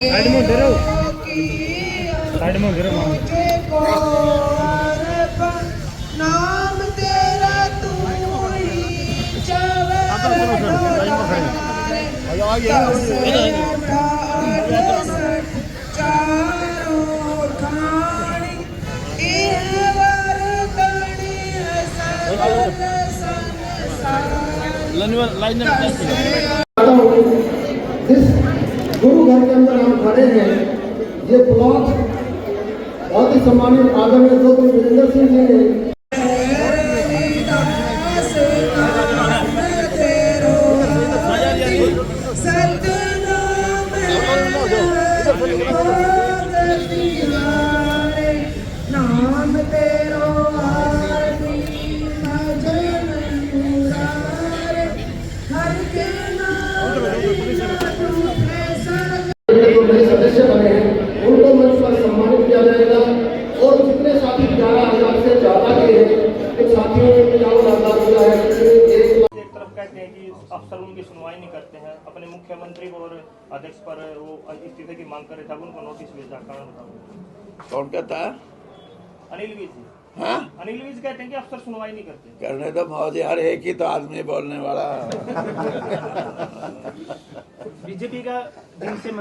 Side में उधर side में उधर नाम तेरा तू ही चारों खानी जिस गुरु घर के अंदर हम खड़े हैं, ये प्लॉट बहुत ही सम्मानित आदरणीय डॉक्टर वीरेंद्र सिंह जी ने नाम तेरो जो नए सदस्य बने हैं उनको मंच पर सम्मानित किया जाएगा। और जितने साथी 11,000 से ज्यादा के हैं उन साथियों में 50,000 हो जाए। एक तरफ कहते हैं कि अफसर उनकी सुनवाई नहीं करते हैं, अपने मुख्यमंत्री और अध्यक्ष पर वो इस्तीफे की मांग कर रहे थे, उनको नोटिस भेजा, कारण बताओ। कौन कहता है? अनिल विज जी। हाँ, अनिल विज कहते हैं कि अफसर सुनवाई नहीं करते। करने तो मौज यार, एक ही तो आदमी बोलने वाला। बीजेपी का जिनसे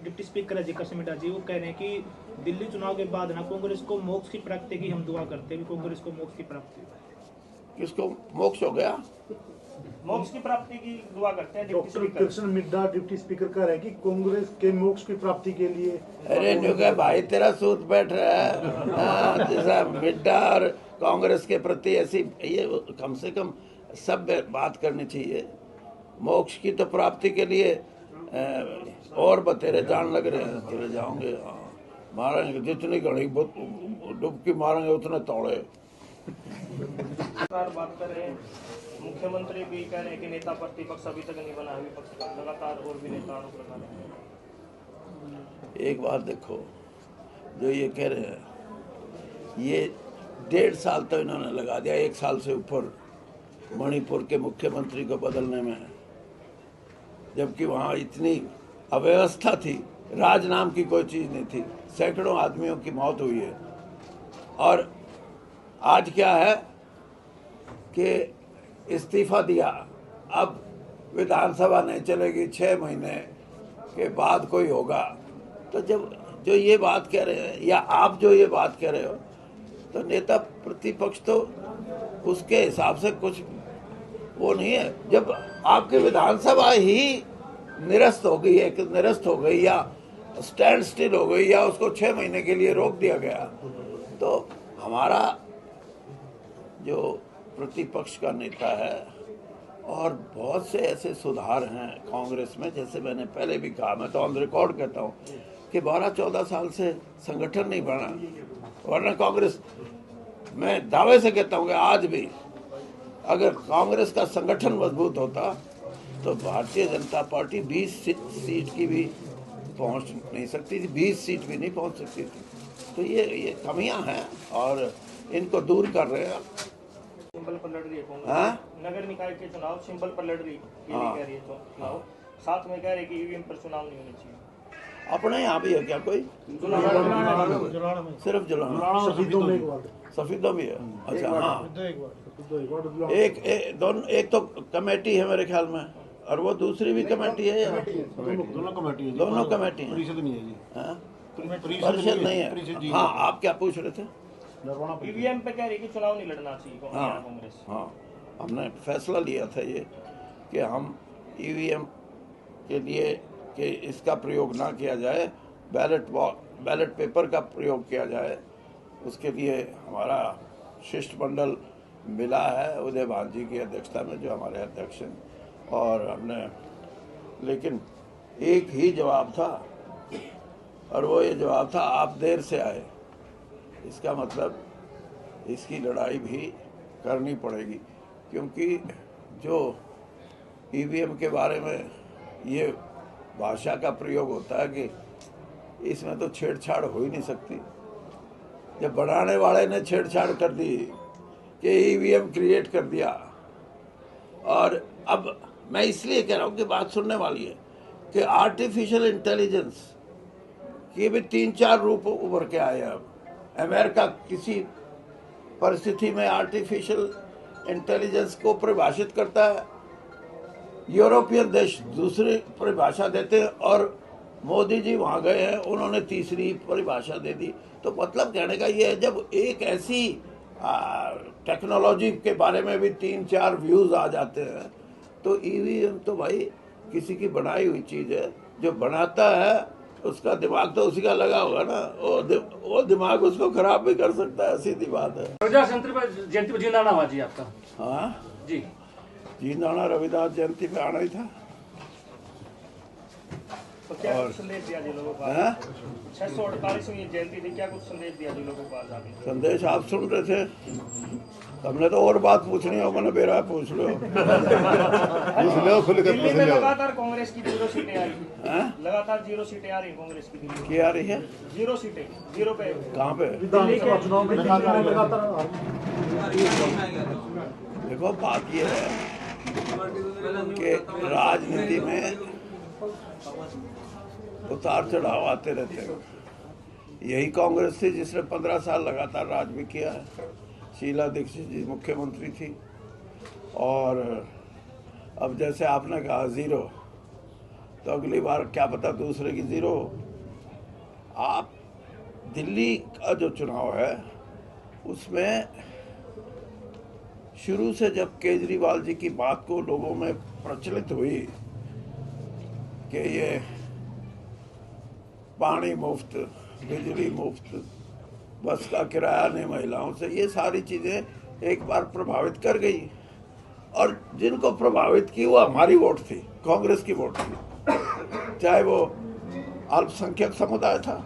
डिप्टी स्पीकर है जिक्र समेटा जी, वो कह रहे हैं कि दिल्ली चुनाव के बाद ना कांग्रेस को मोक्ष की प्राप्ति की हम दुआ करते हैं, कांग्रेस को मोक्ष की प्राप्ति। किसको मोक्ष हो गया? मोक्ष की प्राप्ति की दुआ करते हैं deputy doctor speaker. Krishna Middha deputy speaker कह रहे हैं कि कांग्रेस के मोक्ष की प्राप्ति के लिए। अरे न्यूगा भाई, तेरा सूत बैठ रहा है। हाँ, जैसा मिड्डा और कांग्रेस के प्रति ऐसी ये कम से कम सब बात करनी चाहिए। मोक्ष की तो प्राप्ति के लिए और बतेरे जान लग रहे हैं, तेरे जाओगे। हाँ, मारेंगे जितनी घड़ी डुबकी मारेंगे उतने तोड़े। बात कर रहे हैं, मुख्यमंत्री भी कह रहे हैं कि नेता प्रतिपक्ष अभी तक नहीं बना है, विपक्ष का लगातार और भी नेता आरोप लगा रहे हैं। एक बात देखो, जो ये कह रहे हैं, ये 1.5 साल तो इन्होंने लगा दिया, 1 साल से ऊपर मणिपुर के मुख्यमंत्री को बदलने में, जबकि वहाँ इतनी अव्यवस्था थी, राज नाम की कोई चीज़ नहीं थी, सैकड़ों आदमियों की मौत हुई है। और आज क्या है कि इस्तीफा दिया, अब विधानसभा नहीं चलेगी, 6 महीने के बाद कोई होगा। तो जब जो ये बात कह रहे हैं, या आप जो ये बात कह रहे हो, तो नेता प्रतिपक्ष तो उसके हिसाब से कुछ वो नहीं है। जब आपकी विधानसभा ही निरस्त हो गई है, निरस्त हो गई या स्टैंड स्टिल हो गई या उसको 6 महीने के लिए रोक दिया गया, तो हमारा जो प्रतिपक्ष का नेता है और बहुत से ऐसे सुधार हैं कांग्रेस में, जैसे मैंने पहले भी कहा, मैं तो ऑन रिकॉर्ड कहता हूँ कि 12-14 साल से संगठन नहीं बना, वरना कांग्रेस, मैं दावे से कहता हूँ कि आज भी अगर कांग्रेस का संगठन मजबूत होता तो भारतीय जनता पार्टी 20 सीट की भी पहुँच नहीं सकती थी, 20 सीट भी नहीं पहुँच सकती थी। तो ये कमियां हैं और इनको दूर कर रहे हैं। सिंबल पर लड़ रही है कांग्रेस। हाँ? नगर निकाय के चुनाव सिंबल पर लड़ रही है, हाँ। कह रही है चुनाव, साथ में कह रहे कि ईवीएम पर चुनाव नहीं होने चाहिए। अपने यहाँ भी है क्या कोई? सिर्फ जुलाना, शहीदों में एक वार्ड, सफीदों भी है। अच्छा, हाँ, एक एक तो कमेटी है मेरे ख्याल में, और वो दूसरी भी कमेटी है या दोनों कमेटी है जी। दोनों कमेटी है? परिषद नहीं है जी। हाँ? परिषद नहीं है। हाँ, आप क्या पूछ रहे थे? ईवीएम पे कह रही है कि चुनाव नहीं लड़ना चाहिए हाँ, कांग्रेस। हाँ, हमने फैसला लिया था ये कि हम ईवीएम के लिए कि इसका प्रयोग ना किया जाए, बैलेट पेपर का प्रयोग किया जाए। उसके लिए हमारा शिष्टमंडल मिला है उदय भान जी की अध्यक्षता में, जो हमारे अध्यक्ष हैं, और हमने, लेकिन एक ही जवाब था, और वो ये जवाब था, आप देर से आए। इसका मतलब इसकी लड़ाई भी करनी पड़ेगी, क्योंकि जो ईवीएम के बारे में ये भाषा का प्रयोग होता है कि इसमें तो छेड़छाड़ हो ही नहीं सकती। जब बनाने वाले ने छेड़छाड़ कर दी कि ईवीएम क्रिएट कर दिया, और अब मैं इसलिए कह रहा हूँ कि बात सुनने वाली है कि आर्टिफिशियल इंटेलिजेंस के भी 3-4 रूप उभर के आए अब। अमेरिका किसी परिस्थिति में आर्टिफिशियल इंटेलिजेंस को परिभाषित करता है, यूरोपियन देश दूसरी परिभाषा देते हैं, और मोदी जी वहाँ गए हैं, उन्होंने तीसरी परिभाषा दे दी। तो मतलब कहने का ये है, जब एक ऐसी टेक्नोलॉजी के बारे में भी 3-4 व्यूज आ जाते हैं, तो ईवीएम तो भाई किसी की बनाई हुई चीज़ है, जो बनाता है उसका दिमाग तो उसी का लगा होगा ना, वो दिमाग उसको खराब भी कर सकता है, सीधी बात है। रविदास जयंती पर जिंदाना हुआ जी आपका? हाँ जी, जिंदाना रविदास जयंती पे आना ही था। तो क्या कुछ संदेश दिया जी लोगों को? 648वीं जयंती थी, क्या कुछ संदेश दिया जी लोगों को आज आपने? संदेश आप सुन रहे थे, हमने तो और बात पूछनी हो, मैंने बेरा पूछ लो। दिल्ली में लगातार कांग्रेस की 0 सीटें आ रही है, लगातार 0 सीटें आ रही है कांग्रेस की दिल्ली में। क्या आ रही है? 0 सीटें, 0 पे। कहाँ पे? विधानसभा चुनाव में लगातार देखो बात ये है कि राजनीति में उतार चढ़ाव आते रहते हैं। यही कांग्रेस थी जिसने 15 साल लगातार राज भी किया है। शीला दीक्षित जी मुख्यमंत्री थी, और अब जैसे आपने कहा 0, तो अगली बार क्या पता दूसरे की 0 हो। आप दिल्ली का जो चुनाव है उसमें शुरू से जब केजरीवाल जी की बात को लोगों में प्रचलित हुई कि ये पानी मुफ्त, बिजली मुफ्त, बस का किराया नहीं महिलाओं से, ये सारी चीज़ें एक बार प्रभावित कर गई, और जिनको प्रभावित की वो हमारी वोट थी, कांग्रेस की वोट थी, चाहे वो अल्पसंख्यक समुदाय था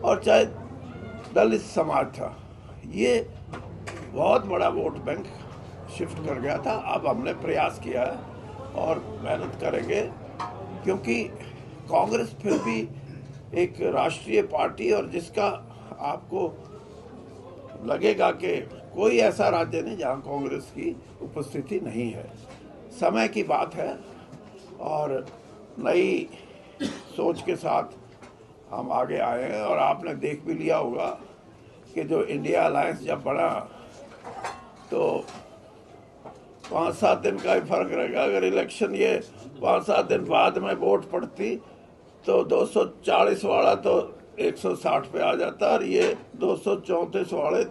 और चाहे दलित समाज था। ये बहुत बड़ा वोट बैंक शिफ्ट कर गया था। अब हमने प्रयास किया है और मेहनत करेंगे, क्योंकि कांग्रेस फिर भी एक राष्ट्रीय पार्टी, और जिसका आपको लगेगा कि कोई ऐसा राज्य नहीं जहां कांग्रेस की उपस्थिति नहीं है। समय की बात है, और नई सोच के साथ हम आगे आए हैं। और आपने देख भी लिया होगा कि जो इंडिया अलायंस जब बना तो 5-7 दिन का ही फर्क रहेगा। अगर इलेक्शन ये 5-7 दिन बाद में वोट पड़ती तो 240 वाला तो 160 पे आ जाता, और ये 234 वाले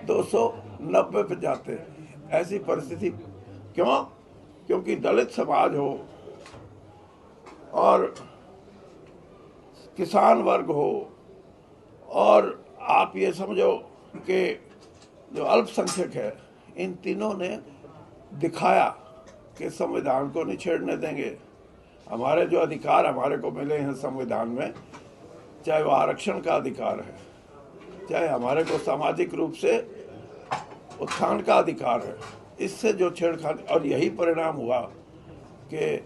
290 पे जाते। ऐसी परिस्थिति क्यों? क्योंकि दलित समाज हो और किसान वर्ग हो, और आप ये समझो कि जो अल्पसंख्यक है, इन तीनों ने दिखाया कि संविधान को नहीं छेड़ने देंगे। हमारे जो अधिकार हमारे को मिले हैं संविधान में, चाहे वो आरक्षण का अधिकार है, चाहे हमारे को सामाजिक रूप से उत्थान का अधिकार है, इससे जो छेड़खानी, और यही परिणाम हुआ कि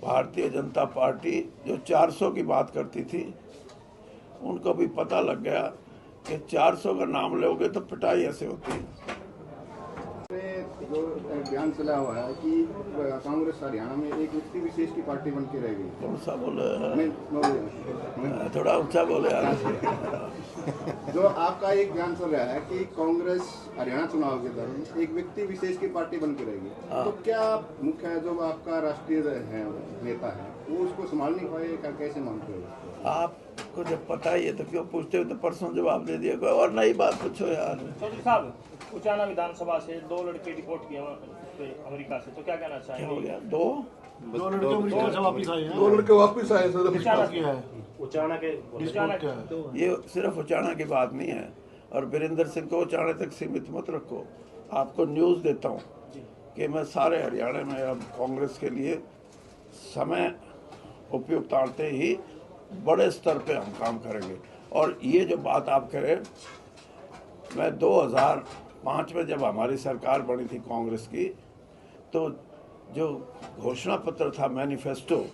भारतीय जनता पार्टी जो 400 की बात करती थी, उनको भी पता लग गया कि 400 का नाम लोगे तो पिटाई ऐसे होती है। जो बयान चला हुआ है कि कांग्रेस हरियाणा में एक व्यक्ति विशेष की पार्टी बन के रहेगी। कौन सा बोले? थोड़ा ऊंचा बोले यार। जो आपका एक बयान चल रहा है कि कांग्रेस हरियाणा चुनाव के दौरान एक व्यक्ति विशेष की पार्टी बन के रहेगी, तो क्या मुख्य जो आपका राष्ट्रीय है नेता है वो उसको संभाल नहीं पाएगा? कैसे मानते हो? आपको जब पता ही है तो क्यों पूछते हो? तो परसों जवाब दे दिया, कोई और नई बात पूछो यार। चौधरी साहब, उचाना विधानसभा से 2 लड़के रिपोर्ट किए अमेरिका से, तो क्या कहना क्या हो चाहेंगे? गया? 2 लड़के अमेरिका से वापस आए हैं। 2 लड़के वापस आए सर, उचाना किया है। उचाना के ये सिर्फ उचाना की बात नहीं है, और वीरेंद्र सिंह को उचाने तक सीमित मत रखो। आपको न्यूज़ देता हूँ कि मैं सारे हरियाणा में अब कांग्रेस के लिए समय उपयुक्त आते ही बड़े स्तर पे हम काम करेंगे। और ये जो बात आप करें, मैं 2005 में जब हमारी सरकार बनी थी कांग्रेस की, तो जो घोषणा पत्र था, मैनिफेस्टो,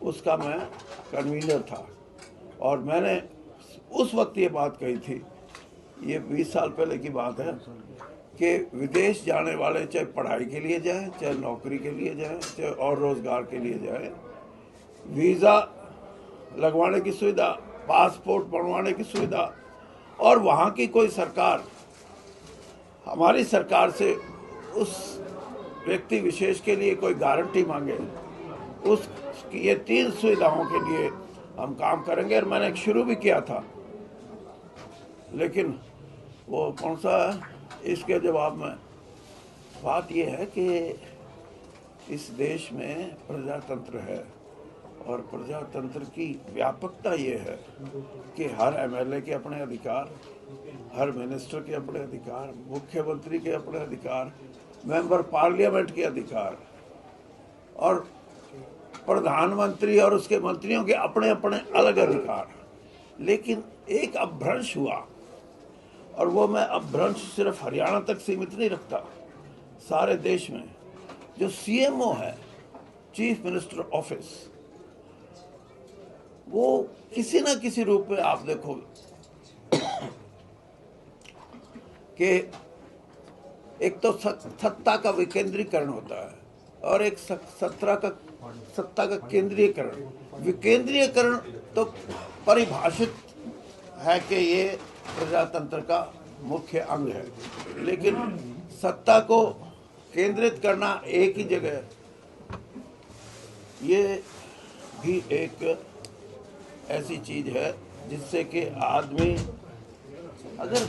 उसका मैं कन्वीनर था, और मैंने उस वक्त ये बात कही थी, ये 20 साल पहले की बात है, कि विदेश जाने वाले चाहे पढ़ाई के लिए जाएं, चाहे नौकरी के लिए जाएं, चाहे और रोज़गार के लिए जाएं, वीज़ा लगवाने की सुविधा, पासपोर्ट बनवाने की सुविधा, और वहाँ की कोई सरकार हमारी सरकार से उस व्यक्ति विशेष के लिए कोई गारंटी मांगे, उस ये 3 सुविधाओं के लिए हम काम करेंगे। और मैंने शुरू भी किया था, लेकिन वो कौन सा इसके जवाब में बात यह है कि इस देश में प्रजातंत्र है, और प्रजातंत्र की व्यापकता ये है कि हर एमएलए के अपने अधिकार, हर मिनिस्टर के अपने अधिकार, मुख्यमंत्री के अपने अधिकार, मेंबर पार्लियामेंट के अधिकार, और प्रधानमंत्री और उसके मंत्रियों के अपने अपने अलग अधिकार। लेकिन एक अपभ्रंश हुआ, और वो मैं अपभ्रंश सिर्फ हरियाणा तक सीमित नहीं रखता, सारे देश में जो सीएमओ है, चीफ मिनिस्टर ऑफिस, वो किसी ना किसी रूप में आप देखोगे कि एक तो सत्ता का विकेंद्रीकरण होता है, और एक सत्ता का केंद्रीयकरण। विकेंद्रीयकरण तो परिभाषित है कि ये प्रजातंत्र का मुख्य अंग है, लेकिन सत्ता को केंद्रित करना एक ही जगह, ये भी एक ऐसी चीज है जिससे कि आदमी अगर